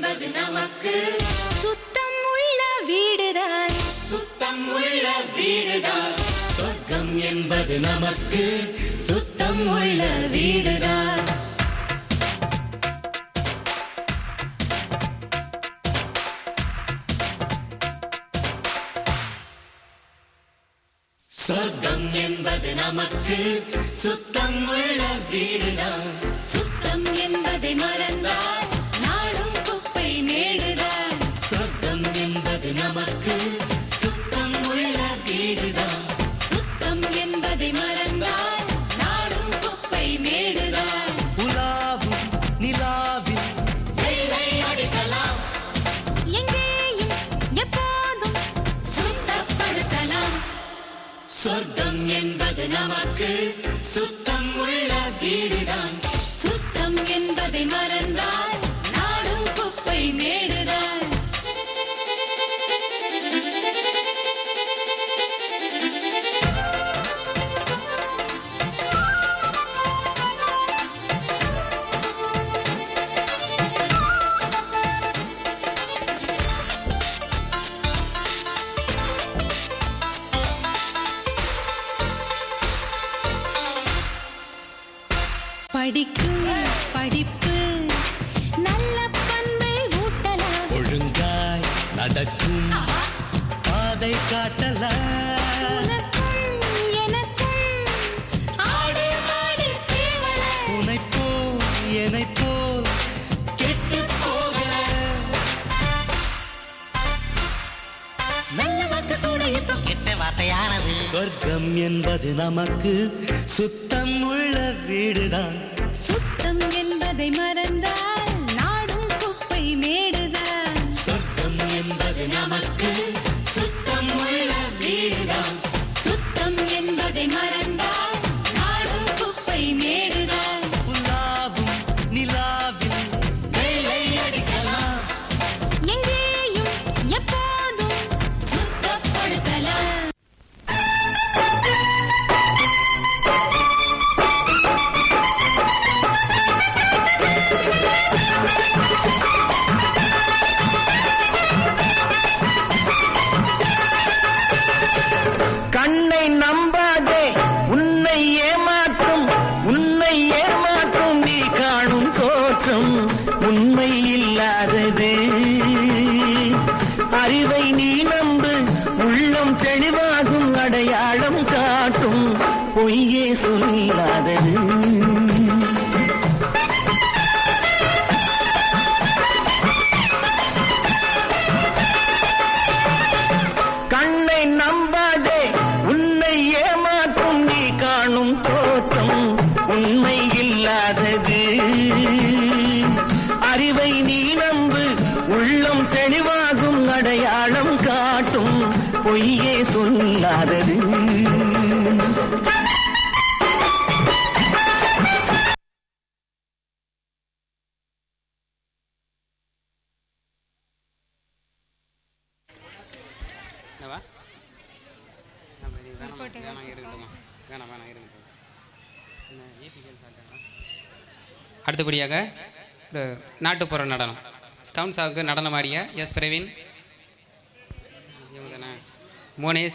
என்பது நமக்கு சுத்தம் உள்ள வீடுதான், சுத்தம் உள்ள வீடுதான். சொர்க்கம் என்பது நமக்கு சுத்தம் உள்ள வீடுதான். சொர்க்கம் என்பது நமக்கு சுத்தம் உள்ள வீடுதான். சுத்தம் என்பதை மறந்தால் நாடும் குப்பை மேடுதான். சொர்க்கம் என்பது நமக்கு சுத்தம் உள்ள வீடுதான். சுத்தம் என்பதை மறந்தால் நாடும் குப்பை மேடுதான். உலாவும் நிலாவில் வெள்ளை அடிக்கலாம், எங்கேயும் எப்போதும் சுத்தப்படுத்தலாம். சொர்க்கம் என்பது நமக்கு சுத்தம் உள்ள வீடுதான். சுத்தம் என்பதை மறந்தால் நாடும் குப்பை மேடுதான். படிக்கும் படிப்பு நல்ல பண்பை ஊட்டலாம். ஒழுங்காய் நடக்கும் பாதை காட்டலாம். உனக்கும் எனக்கும் ஆடு மாடு தேவலை. உனைப்போ எனைப்போ கெட்டு போக நல்ல வாக்கு கூட இப்போ கெட்ட வார்த்தையானது. சொர்க்கம் என்பது நமக்கு சுத்தம் உள்ள வீடுதான். சுத்தம் என்பதை மறந்தால் நாடும் குப்பை மேடுதான். சொர்க்கம் என்பது நமக்கு சுத்தம் உள்ள வீடுதான். சுத்தம் என்பதை மறந்தால் நாடும் குப்பை மேடுதான். உலாவும் நிலாவில் வெள்ளை அடிக்கலாம், எங்கேயும் எப்போதும் சுத்தப்படுத்தலாம். கண்ணை நம்பாதே, உன்னை ஏமாற்றும் நீ காணும் தோற்றம் உண்மை இல்லாதது. அறிவை நீ நம்பு, உள்ளம் தெளிவாகும், அடையாளம் காட்டும் பொய்யே சொல்லாதது. கண்ணை நம்பாதே, உன்னை ஏமாற்றும் நீ காணும் தோற்றம் உண்மை இல்லாதது. அறிவை நீ நம்பு, உள்ளம் தெளிவாகும், அடையாளம் காட்டும் பொய்யே சொல்லாதது. அடுத்தபடியாக ஒரு நாட்டுப்புற நடனம் ஸ்கவுன்ஸாவுக்கு நடனம் ஆடிய எஸ் பிரவீன், மோனேஷ்,